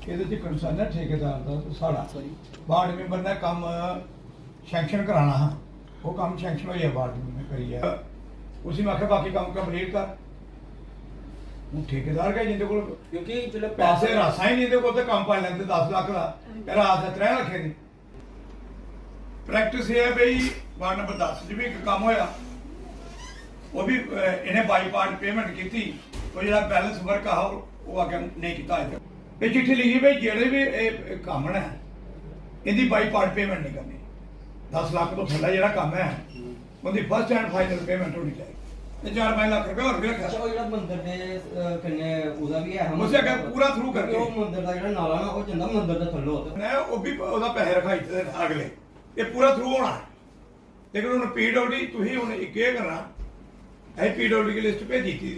ये कंसर्न है ठेकेदार का तो साड़ा वार्ड मेंबर ने काम सैंक्शन कराना है, वो काम सैंक्शन हो वार्ड में करी है, उसी में आखे बाकी काम कंप्लीट कर। ठेकेदार का जिंदे को क्योंकि जो पैसे रासा ही नहीं को काम पा लेंगे 10 लाख का रात 3 लाख की प्रैक्टिस ये है भाई वार्ड नंबर 10 भी एक काम होया वो भी इन्हें बाई पार्ट पेमेंट की थी, तो जो बैलेंस वर्क है वो आगे नहीं किया अजे ये चिट्ठी लिखी भाई जेडे भी काम है इनकी बाई पार्ट पेमेंट नहीं करनी, 10 लाख तो थल्ला जो काम है उनकी फर्स्ट एंड फाइनल पेमेंट होनी चाहिए, 4-5 लाख रुपए और भी रखा अच्छा वो मंदिर दे कन्ने ओदा भी है उसे अगर पूरा थ्रू करके वो मंदिर दा जेड़ा नाला ना वो जंदा मंदिर दे थल्लो होता है वो भी ओदा पैसे रखाई थे अगले ये पूरा थ्रू होना है, लेकिन उन्होंने पीडब्ल्यूडी तुही हुन एक ये करना है पीडब्ल्यूडी की लिस्ट भेजी थी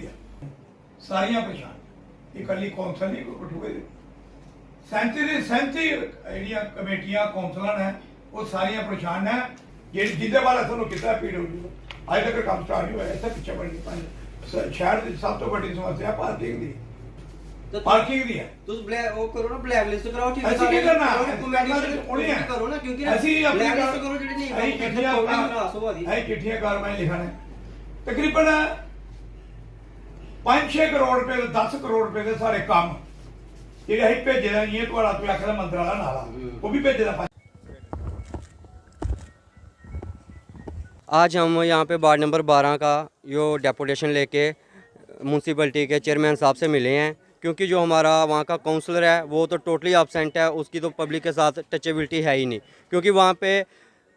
सारियां परेशान ये कली कौंसल नहीं बटूए 37 ਜਿਹੜੀਆਂ ਕਮੇਟੀਆਂ ਕੌਂਸਲਰ ਹੈ ਉਹ ਸਾਰੀਆਂ ਪਰੇਸ਼ਾਨ ਹੈ ਜਿਹਦੇ ਬਾਰੇ ਤੁਹਾਨੂੰ ਕਿਹਾ ਪੀਡਬਲਯੂ ਅੱਜ ਤੱਕ ਕੰਮ ਸਟਾਰਟ ਨਹੀਂ ਹੋਇਆ ਇੱਥੇ ਪਿੱਛੇ ਬੜੀ ਪੰਜ ਸ਼ਹਿਰ ਦੀ ਸਭ ਤੋਂ ਵੱਡੀ ਸਮੱਸਿਆ ਪਾਰਕਿੰਗ ਦੀ है तुस ब्लैक वो करो ना ब्लैक लिस्ट कराओ ठीक है ऐसे क्या करना कमेटी करो ना क्योंकि ऐसी ब्लैक लिस्ट करो जेडी नहीं है चिट्ठियां कार्रवाई लिखाने तकरीबन 5-6 करोड़ रुपए 10 करोड़ रुपए के सारे काम ਜਿਹੜੇ ਅਸੀਂ ਭੇਜੇ ਦਾ ਇਹ ਤੁਹਾਡਾ ਤੂੰ ਆਖਦਾ ਮੰਦਰ ਵਾਲਾ ਨਾਲਾ ਉਹ भी भेजे ਦਾ। आज हम यहाँ पे वार्ड नंबर 12 का यो डेपुटेशन लेके म्यूनसिपलिटी के चेयरमैन साहब से मिले हैं, क्योंकि जो हमारा वहाँ का काउंसलर है वो तो टोटली एब्सेंट है, उसकी तो पब्लिक के साथ टचेबिलिटी है ही नहीं, क्योंकि वहाँ पे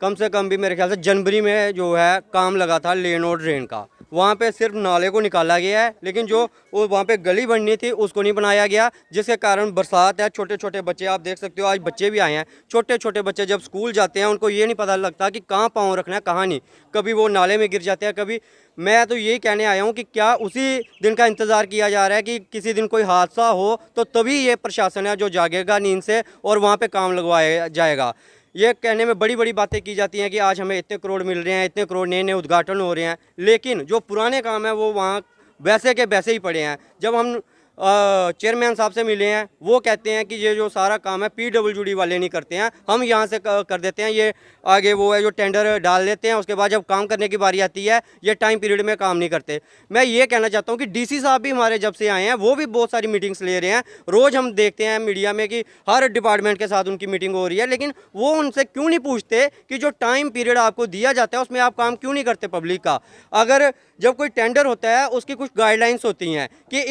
कम से कम भी मेरे ख्याल से जनवरी में जो है काम लगा था लेन और ड्रेन का, वहाँ पे सिर्फ नाले को निकाला गया है, लेकिन जो वो वहाँ पे गली बननी थी उसको नहीं बनाया गया, जिसके कारण बरसात है, छोटे छोटे बच्चे आप देख सकते हो, आज बच्चे भी आए हैं, छोटे छोटे बच्चे जब स्कूल जाते हैं उनको ये नहीं पता लगता कि कहाँ पाँव रखना है कहाँ नहीं, कभी वो नाले में गिर जाते हैं कभी। मैं तो यही कहने आया हूँ कि क्या उसी दिन का इंतज़ार किया जा रहा है कि किसी दिन कोई हादसा हो तो तभी ये प्रशासन है जो जागेगा नींद से और वहाँ पर काम लगवाया जाएगा। ये कहने में बड़ी बड़ी बातें की जाती हैं कि आज हमें इतने करोड़ मिल रहे हैं, इतने करोड़ नए नए उद्घाटन हो रहे हैं, लेकिन जो पुराने काम है वो वहाँ वैसे के वैसे ही पड़े हैं। जब हम चेयरमैन साहब से मिले हैं वो कहते हैं कि ये जो सारा काम है पीडब्ल्यूडी वाले नहीं करते हैं, हम यहाँ से कर देते हैं, ये आगे वो है जो टेंडर डाल देते हैं, उसके बाद जब काम करने की बारी आती है ये टाइम पीरियड में काम नहीं करते। मैं ये कहना चाहता हूँ कि डीसी साहब भी हमारे जब से आए हैं वो भी बहुत सारी मीटिंग्स ले रहे हैं, रोज़ हम देखते हैं मीडिया में कि हर डिपार्टमेंट के साथ उनकी मीटिंग हो रही है, लेकिन वो उनसे क्यों नहीं पूछते कि जो टाइम पीरियड आपको दिया जाता है उसमें आप काम क्यों नहीं करते पब्लिक का। अगर जब कोई टेंडर होता है उसकी कुछ गाइडलाइंस होती हैं कि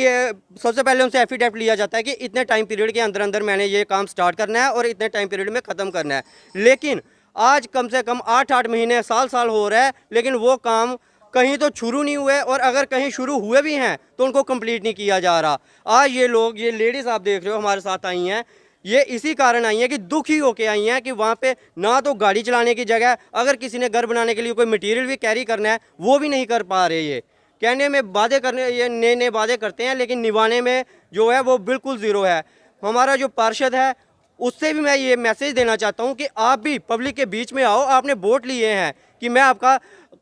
सबसे पहले उनसे एफिडेविट लिया जाता है कि इतने टाइम पीरियड के अंदर अंदर मैंने ये काम स्टार्ट करना है और इतने टाइम पीरियड में ख़त्म करना है, लेकिन आज कम से कम 8-8 महीने साल हो रहा है, लेकिन वो काम कहीं तो शुरू नहीं हुए और अगर कहीं शुरू हुए भी हैं तो उनको कंप्लीट नहीं किया जा रहा। आज ये लोग, ये लेडीज़ आप देख रहे हो हमारे साथ आई हैं, ये इसी कारण आई हैं कि दुखी होके आई हैं कि वहाँ पे ना तो गाड़ी चलाने की जगह, अगर किसी ने घर बनाने के लिए कोई मटेरियल भी कैरी करना है वो भी नहीं कर पा रहे। ये कहने में वादे करने, ये नए नए वादे करते हैं लेकिन निभाने में जो है वो बिल्कुल ज़ीरो है। हमारा जो पार्षद है उससे भी मैं ये मैसेज देना चाहता हूँ कि आप भी पब्लिक के बीच में आओ, आपने वोट लिए हैं कि मैं आपका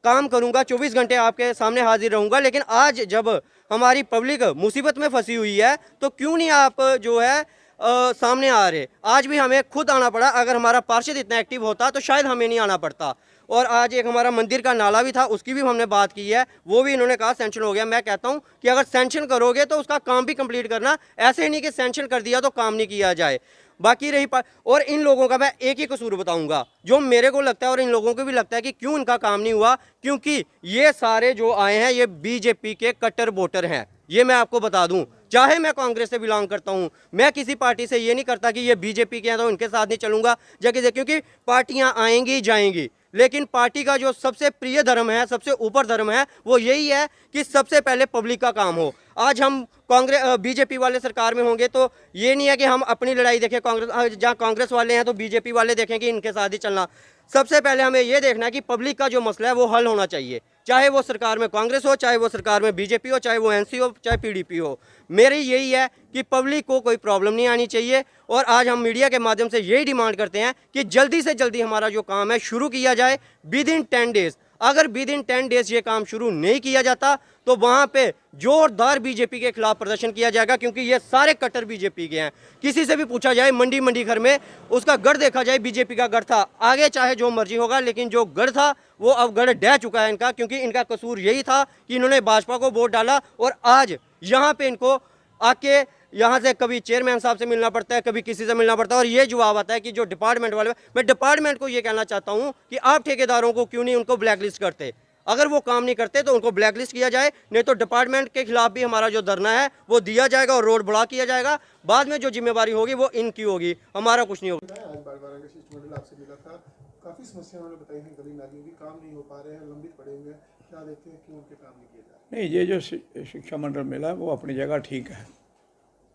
काम करूँगा, 24 घंटे आपके सामने हाजिर रहूँगा, लेकिन आज जब हमारी पब्लिक मुसीबत में फंसी हुई है तो क्यों नहीं आप जो है सामने आ रहे। आज भी हमें खुद आना पड़ा, अगर हमारा पार्षद इतना एक्टिव होता तो शायद हमें नहीं आना पड़ता। और आज एक हमारा मंदिर का नाला भी था, उसकी भी हमने बात की है, वो भी इन्होंने कहा सेंक्शन हो गया। मैं कहता हूं कि अगर सेंक्शन करोगे तो उसका काम भी कंप्लीट करना, ऐसे ही नहीं कि सेंक्शन कर दिया तो काम नहीं किया जाए। बाकी रही और इन लोगों का मैं एक ही कसूर बताऊंगा जो मेरे को लगता है और इन लोगों को भी लगता है कि क्यों इनका काम नहीं हुआ, क्योंकि ये सारे जो आए हैं ये बीजेपी के कट्टर वोटर हैं। ये मैं आपको बता दूं, चाहे मैं कांग्रेस से बिलोंग करता हूं, मैं किसी पार्टी से ये नहीं करता कि ये बीजेपी के हैं तो इनके साथ नहीं चलूंगा जगह से, क्योंकि पार्टियां आएंगी जाएंगी, लेकिन पार्टी का जो सबसे प्रिय धर्म है, सबसे ऊपर धर्म है, वो यही है कि सबसे पहले पब्लिक का काम हो। आज हम कांग्रेस बीजेपी वाले सरकार में होंगे तो ये नहीं है कि हम अपनी लड़ाई देखें, कांग्रेस जहाँ कांग्रेस वाले हैं तो बीजेपी वाले देखें कि इनके साथ ही चलना। सबसे पहले हमें ये देखना है कि पब्लिक का जो मसला है वो हल होना चाहिए, चाहे वो सरकार में कांग्रेस हो, चाहे वो सरकार में बीजेपी हो, चाहे वो एनसी हो, चाहे पीडीपी हो। मेरी यही है कि पब्लिक को कोई प्रॉब्लम नहीं आनी चाहिए और आज हम मीडिया के माध्यम से यही डिमांड करते हैं कि जल्दी से जल्दी हमारा जो काम है शुरू किया जाए विद इन 10 डेज़। अगर विद इन 10 डेज ये काम शुरू नहीं किया जाता तो वहाँ पे जोरदार बीजेपी के खिलाफ प्रदर्शन किया जाएगा, क्योंकि ये सारे कट्टर बीजेपी के हैं। किसी से भी पूछा जाए मंडी घर में उसका गढ़ देखा जाए, बीजेपी का गढ़ था। आगे चाहे जो मर्जी होगा, लेकिन जो गढ़ था वो अब गढ़ ढह चुका है इनका, क्योंकि इनका कसूर यही था कि इन्होंने भाजपा को वोट डाला और आज यहाँ पे इनको आके यहाँ से कभी चेयरमैन साहब से मिलना पड़ता है, कभी किसी से मिलना पड़ता है, और ये जवाब आता है कि जो डिपार्टमेंट वाले, मैं डिपार्टमेंट को ये कहना चाहता हूँ कि आप ठेकेदारों को क्यों नहीं उनको ब्लैकलिस्ट करते। अगर वो काम नहीं करते तो उनको ब्लैकलिस्ट किया जाए, नहीं तो डिपार्टमेंट के खिलाफ भी हमारा जो धरना है वो दिया जाएगा और रोड ब्लॉक किया जाएगा। बाद में जो जिम्मेवारी होगी वो इनकी होगी, हमारा कुछ नहीं होगा। आज बार-बार का शिष्टमंडल आपसे मिला था, काफ़ी समस्या उन्होंने बताई हैं, गली नालियों की काम नहीं हो पा रहे हैं, लंबित पड़े हुए हैं। क्या देखते हैं कि उनके काम नहीं किए जा रहे? नहीं, ये जो शिक्षा मंडल मिला है वो अपनी जगह ठीक है,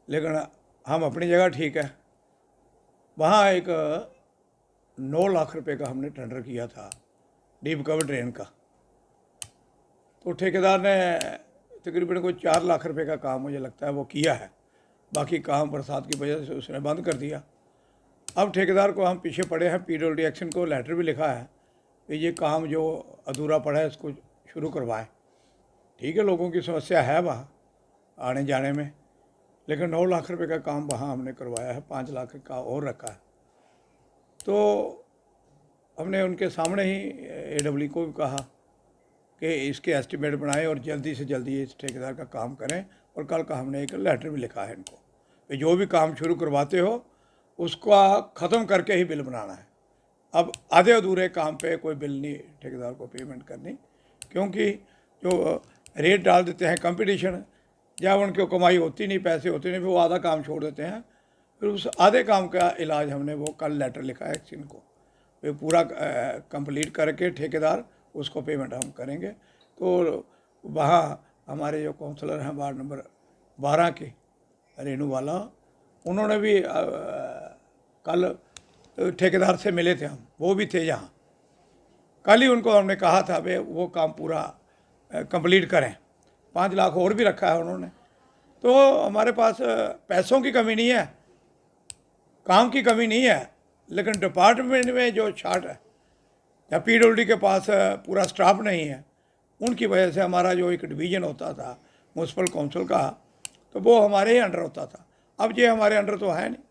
लेकिन हम अपनी जगह ठीक है। वहाँ एक 9 लाख रुपए का हमने टेंडर किया था डीप कवर ड्रेन का, तो ठेकेदार ने तकरीबन कोई 4 लाख रुपए का काम मुझे लगता है वो किया है। बाकी काम बरसात की वजह से उसने बंद कर दिया। अब ठेकेदार को हम पीछे पड़े हैं, पीडब्ल्यूडी एक्शन को लेटर भी लिखा है कि ये काम जो अधूरा पड़ा है इसको शुरू करवाएं। ठीक है, लोगों की समस्या है वहाँ आने जाने में, लेकिन 9 लाख रुपए का काम वहाँ हमने करवाया है, 5 लाख का और रखा है। तो हमने उनके सामने ही AWE को भी कहा कि इसके एस्टीमेट बनाएं और जल्दी से जल्दी इस ठेकेदार का काम करें, और कल का हमने एक लेटर भी लिखा है इनको कि जो भी काम शुरू करवाते हो उसका ख़त्म करके ही बिल बनाना है। अब आधे अधूरे काम पे कोई बिल नहीं ठेकेदार को पेमेंट करनी, क्योंकि जो रेट डाल देते हैं कंपटीशन, जब उनकी कमाई होती नहीं, पैसे होते नहीं, फिर वो आधा काम छोड़ देते हैं। फिर उस आधे काम का इलाज हमने वो कल लेटर लिखा है इनको, वे पूरा कंप्लीट करके ठेकेदार उसको पेमेंट हम करेंगे। तो वहाँ हमारे जो काउंसलर हैं वार्ड नंबर 12 के रेनू वाला, उन्होंने भी कल ठेकेदार से मिले थे, हम वो भी थे यहाँ। कल ही उनको हमने कहा था वे वो काम पूरा कंप्लीट करें। 5 लाख और भी रखा है उन्होंने। तो हमारे पास पैसों की कमी नहीं है, काम की कमी नहीं है, लेकिन डिपार्टमेंट में जो छाट है या पीडब्ल्यूडी के पास पूरा स्टाफ नहीं है, उनकी वजह से हमारा जो एक डिवीज़न होता था म्यूनसिपल काउंसिल का, तो वो हमारे ही अंडर होता था। अब ये हमारे अंडर तो है नहीं,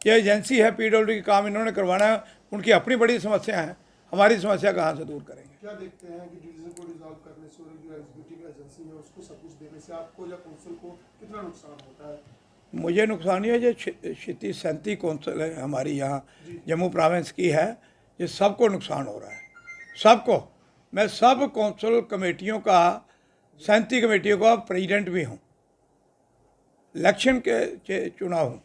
ये एजेंसी है, पीडब्ल्यूडी का काम इन्होंने करवाना है, उनकी अपनी बड़ी समस्या है, हमारी समस्या कहाँ से दूर करेंगे। क्या देखते हैं कि डिवीजन को डिसॉल्व करने से और जो एग्जीक्यूटिव एजेंसी है उसको सब कुछ देने से आपको या काउंसिल को कितना नुकसान होता है? मुझे नुकसान ये है, जो 37 काउंसिल है हमारी यहाँ जम्मू प्रोविंस की है, ये सबको नुकसान हो रहा है, सबको। मैं सब काउंसिल कमेटियों का 37 कमेटियों का प्रेसिडेंट भी हूँ, इलेक्शन के चुना हूँ,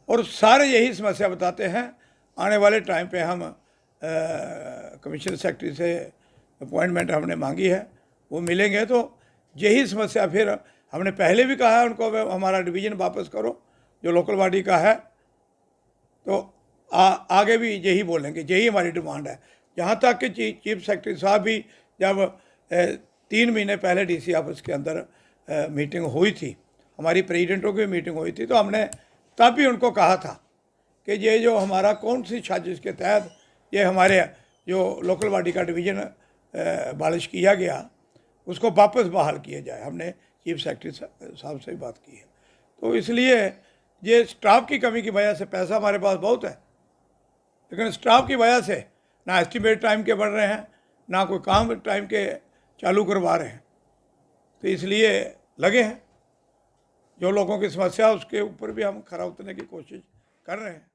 और सारे यही समस्या बताते हैं। आने वाले टाइम पे हम कमिश्नर सेक्रेटरी से अपॉइंटमेंट हमने मांगी है, वो मिलेंगे तो यही समस्या, फिर हमने पहले भी कहा है उनको हमारा डिवीज़न वापस करो जो लोकल बॉडी का है, तो आगे भी यही बोलेंगे, यही हमारी डिमांड है। यहाँ तक कि चीफ सेक्रेटरी साहब भी जब 3 महीने पहले DC ऑफिस के अंदर मीटिंग हुई थी, हमारी प्रेसिडेंटों की मीटिंग हुई थी, तो हमने तब भी उनको कहा था कि ये जो हमारा कौन सी साजिश के तहत ये हमारे जो लोकल बॉडी का डिवीज़न बालिश किया गया उसको वापस बहाल किया जाए। हमने चीफ सेक्रेटरी साहब से बात की है। तो इसलिए ये स्टाफ की कमी की वजह से, पैसा हमारे पास बहुत है, लेकिन स्टाफ की वजह से ना एस्टिमेट टाइम के बढ़ रहे हैं, ना कोई काम टाइम के चालू करवा रहे हैं। तो इसलिए लगे हैं, जो लोगों की समस्या उसके ऊपर भी हम खरा उतरने की कोशिश कर रहे हैं।